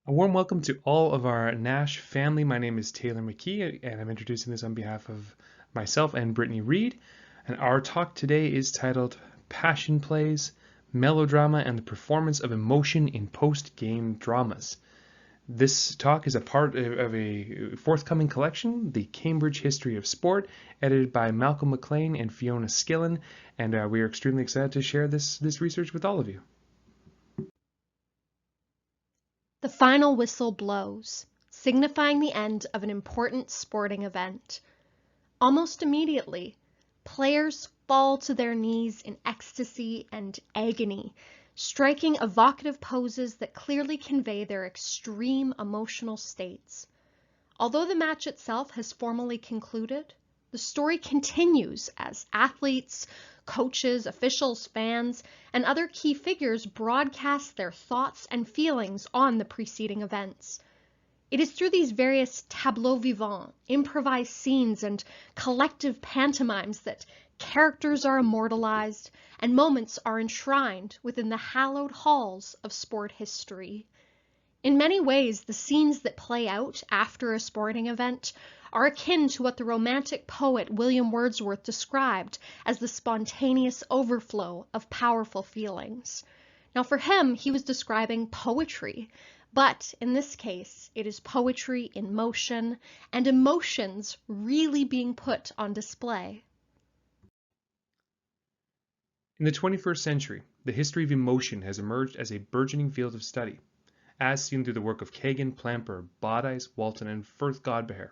A warm welcome to all of our Nash family. My name is Taylor McKee, and I'm introducing this on behalf of myself and Brittany Reid. And our talk today is titled Passion Plays, Melodrama, and the Performance of Emotion in Post-Game Dramas. This talk is a part of a forthcoming collection, The Cambridge History of Sport, edited by Malcolm McLean and Fiona Skillen, and we are extremely excited to share this research with all of you. The final whistle blows, signifying the end of an important sporting event. Almost immediately, players fall to their knees in ecstasy and agony, striking evocative poses that clearly convey their extreme emotional states. Although the match itself has formally concluded, the story continues as athletes, coaches, officials, fans, and other key figures broadcast their thoughts and feelings on the preceding events. It is through these various tableaux vivants, improvised scenes, and collective pantomimes that characters are immortalized and moments are enshrined within the hallowed halls of sport history. In many ways, the scenes that play out after a sporting event are akin to what the Romantic poet William Wordsworth described as the spontaneous overflow of powerful feelings. Now, for him, he was describing poetry, but in this case, it is poetry in motion and emotions really being put on display. In the 21st century, the history of emotion has emerged as a burgeoning field of study, as seen through the work of Kagan, Plamper, Bodice, Walton, and Firth Godbehere.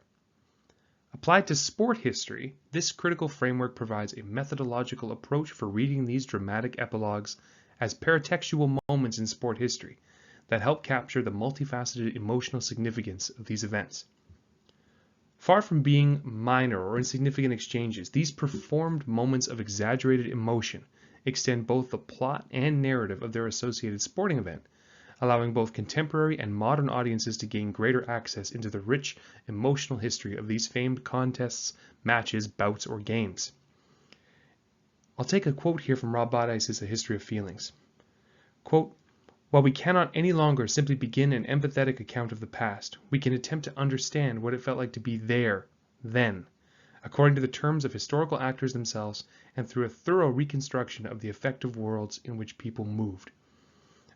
Applied to sport history, this critical framework provides a methodological approach for reading these dramatic epilogues as paratextual moments in sport history that help capture the multifaceted emotional significance of these events. Far from being minor or insignificant exchanges, these performed moments of exaggerated emotion extend both the plot and narrative of their associated sporting event, allowing both contemporary and modern audiences to gain greater access into the rich emotional history of these famed contests, matches, bouts, or games. I'll take a quote here from Rob Bodice's A History of Feelings. Quote, "While we cannot any longer simply begin an empathetic account of the past, we can attempt to understand what it felt like to be there, then, according to the terms of historical actors themselves and through a thorough reconstruction of the affective worlds in which people moved."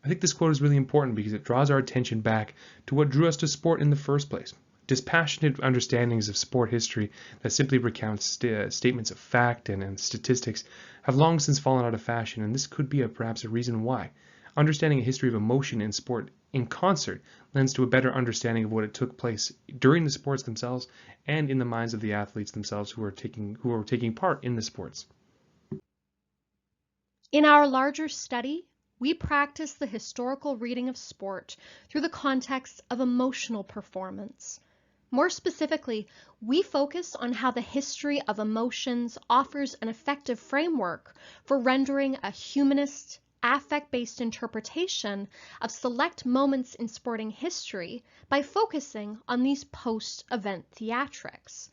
I think this quote is really important because it draws our attention back to what drew us to sport in the first place. Dispassionate understandings of sport history that simply recount statements of fact and statistics have long since fallen out of fashion, and this could be perhaps a reason why. Understanding a history of emotion in sport in concert lends to a better understanding of what it took place during the sports themselves and in the minds of the athletes themselves who are taking part in the sports. In our larger study, we practice the historical reading of sport through the context of emotional performance. More specifically, we focus on how the history of emotions offers an effective framework for rendering a humanist, affect-based interpretation of select moments in sporting history by focusing on these post-event theatrics.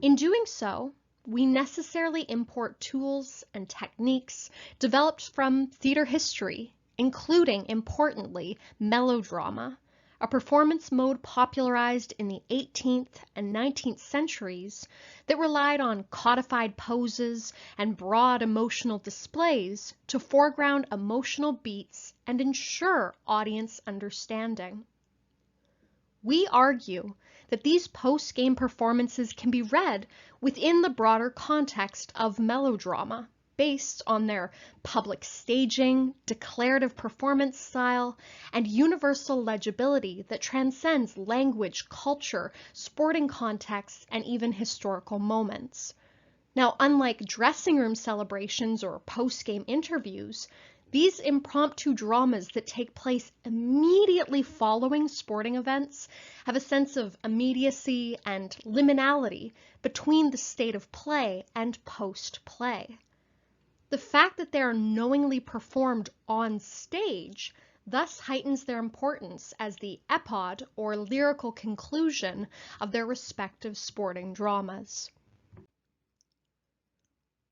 In doing so, we necessarily import tools and techniques developed from theater history, including, importantly, melodrama, a performance mode popularized in the 18th and 19th centuries that relied on codified poses and broad emotional displays to foreground emotional beats and ensure audience understanding. We argue that these post-game performances can be read within the broader context of melodrama, based on their public staging, declarative performance style, and universal legibility that transcends language, culture, sporting contexts, and even historical moments. Now, unlike dressing room celebrations or post-game interviews, these impromptu dramas that take place immediately following sporting events have a sense of immediacy and liminality between the state of play and post-play. The fact that they are knowingly performed on stage thus heightens their importance as the epod or lyrical conclusion of their respective sporting dramas.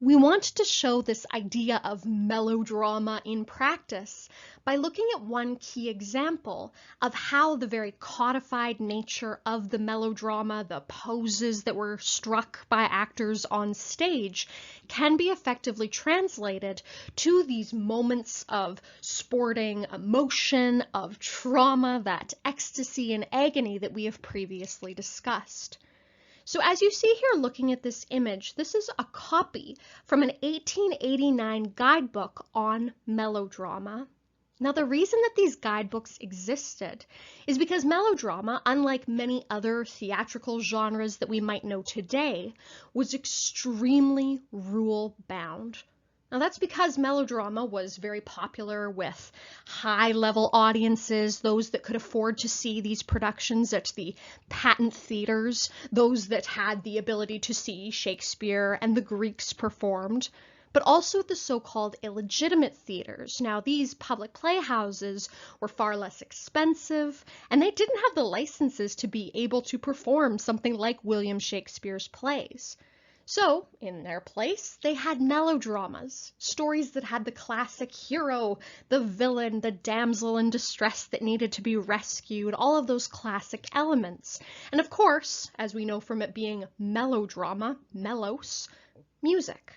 We want to show this idea of melodrama in practice by looking at one key example of how the very codified nature of the melodrama, the poses that were struck by actors on stage, can be effectively translated to these moments of sporting emotion, of trauma, that ecstasy and agony that we have previously discussed. So as you see here looking at this image, this is a copy from an 1889 guidebook on melodrama. Now the reason that these guidebooks existed is because melodrama, unlike many other theatrical genres that we might know today, was extremely rule-bound. Now that's because melodrama was very popular with high-level audiences, those that could afford to see these productions at the patent theaters, those that had the ability to see Shakespeare and the Greeks performed, but also at the so-called illegitimate theaters. Now these public playhouses were far less expensive, and they didn't have the licenses to be able to perform something like William Shakespeare's plays. So, in their place, they had melodramas, stories that had the classic hero, the villain, the damsel in distress that needed to be rescued, all of those classic elements. And of course, as we know from it being melodrama, melos, music.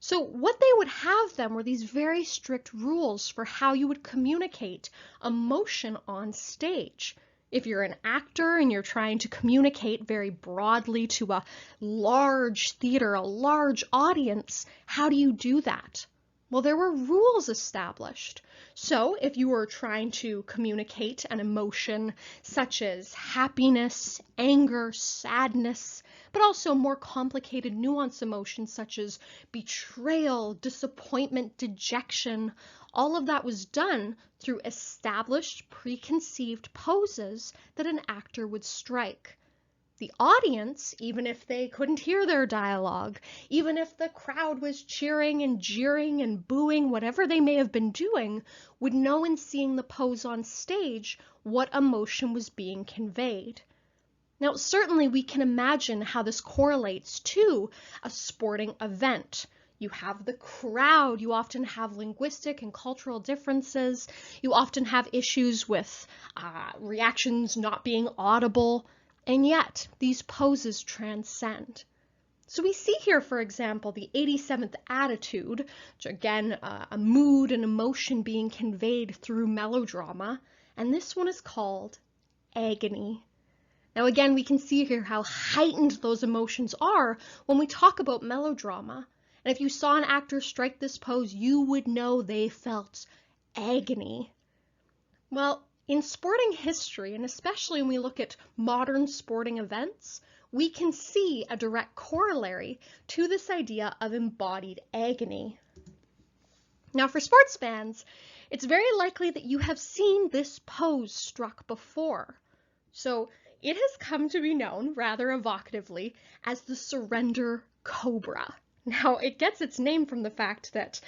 So what they would have then were these very strict rules for how you would communicate emotion on stage. If you're an actor and you're trying to communicate very broadly to a large theater, a large audience, how do you do that? Well, there were rules established. So if you were trying to communicate an emotion such as happiness, anger, sadness, but also more complicated nuanced emotions such as betrayal, disappointment, dejection, all of that was done through established, preconceived poses that an actor would strike. The audience, even if they couldn't hear their dialogue, even if the crowd was cheering and jeering and booing, whatever they may have been doing, would know in seeing the pose on stage what emotion was being conveyed. Now, certainly we can imagine how this correlates to a sporting event. You have the crowd, you often have linguistic and cultural differences, you often have issues with reactions not being audible, and yet these poses transcend. So we see here, for example, the 87th attitude, which again, a mood and emotion being conveyed through melodrama, and this one is called agony. Now again, we can see here how heightened those emotions are when we talk about melodrama. And if you saw an actor strike this pose, you would know they felt agony. Well, in sporting history, and especially when we look at modern sporting events, we can see a direct corollary to this idea of embodied agony. Now, for sports fans, it's very likely that you have seen this pose struck before. So it has come to be known, rather evocatively, as the surrender cobra. Now, it gets its name from the fact that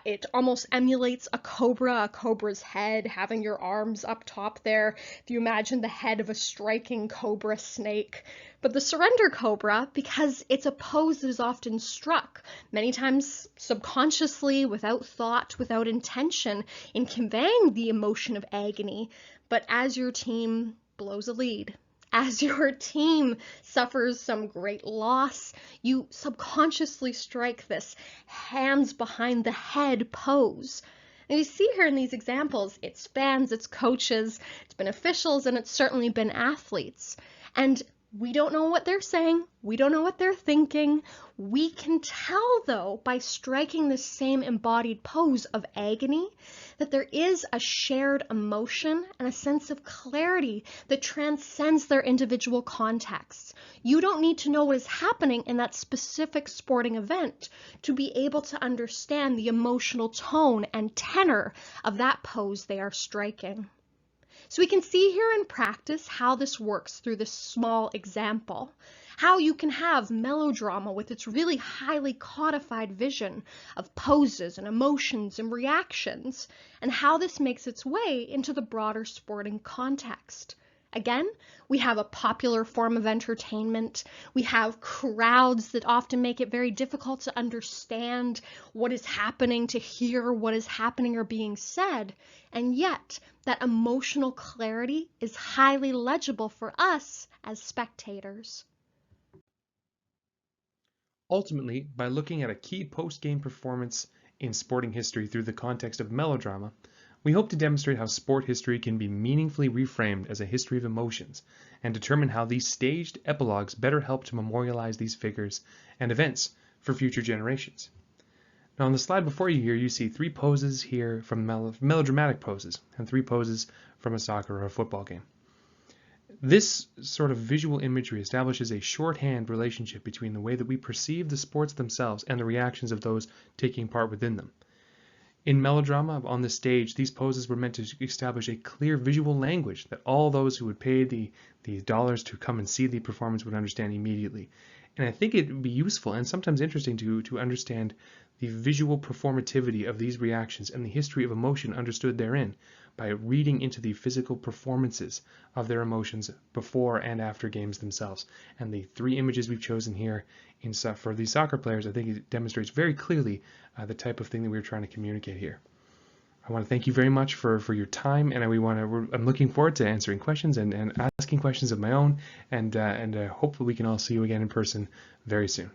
it almost emulates a cobra's head, having your arms up top there. If you imagine the head of a striking cobra snake. But the surrender cobra, because it's a pose that is often struck, many times subconsciously, without thought, without intention, in conveying the emotion of agony, but as your team blows a lead, as your team suffers some great loss, you subconsciously strike this hands behind the head pose. And you see here in these examples, it's fans, it's coaches, it's been officials, and it's certainly been athletes. And we don't know what they're saying. We don't know what they're thinking. We can tell, though, by striking the same embodied pose of agony, that there is a shared emotion and a sense of clarity that transcends their individual contexts. You don't need to know what is happening in that specific sporting event to be able to understand the emotional tone and tenor of that pose they are striking. So we can see here in practice how this works through this small example, how you can have melodrama with its really highly codified vision of poses and emotions and reactions, and how this makes its way into the broader sporting context. Again, we have a popular form of entertainment. We have crowds that often make it very difficult to understand what is happening, to hear what is happening or being said. And yet, that emotional clarity is highly legible for us as spectators. Ultimately, by looking at a key post-game performance in sporting history through the context of melodrama, we hope to demonstrate how sport history can be meaningfully reframed as a history of emotions, and determine how these staged epilogues better help to memorialize these figures and events for future generations. Now on the slide before you here, you see 3 poses here from melodramatic poses, and 3 poses from a soccer or a football game. This sort of visual imagery establishes a shorthand relationship between the way that we perceive the sports themselves and the reactions of those taking part within them. In melodrama, on the stage, these poses were meant to establish a clear visual language that all those who would pay the dollars to come and see the performance would understand immediately. And I think it would be useful and sometimes interesting to understand the visual performativity of these reactions and the history of emotion understood therein by reading into the physical performances of their emotions before and after games themselves. And the 3 images we've chosen here for these soccer players, I think it demonstrates very clearly the type of thing that we're trying to communicate here. I want to thank you very much for your time, and I'm looking forward to answering questions and asking questions of my own, and hope that we can all see you again in person very soon.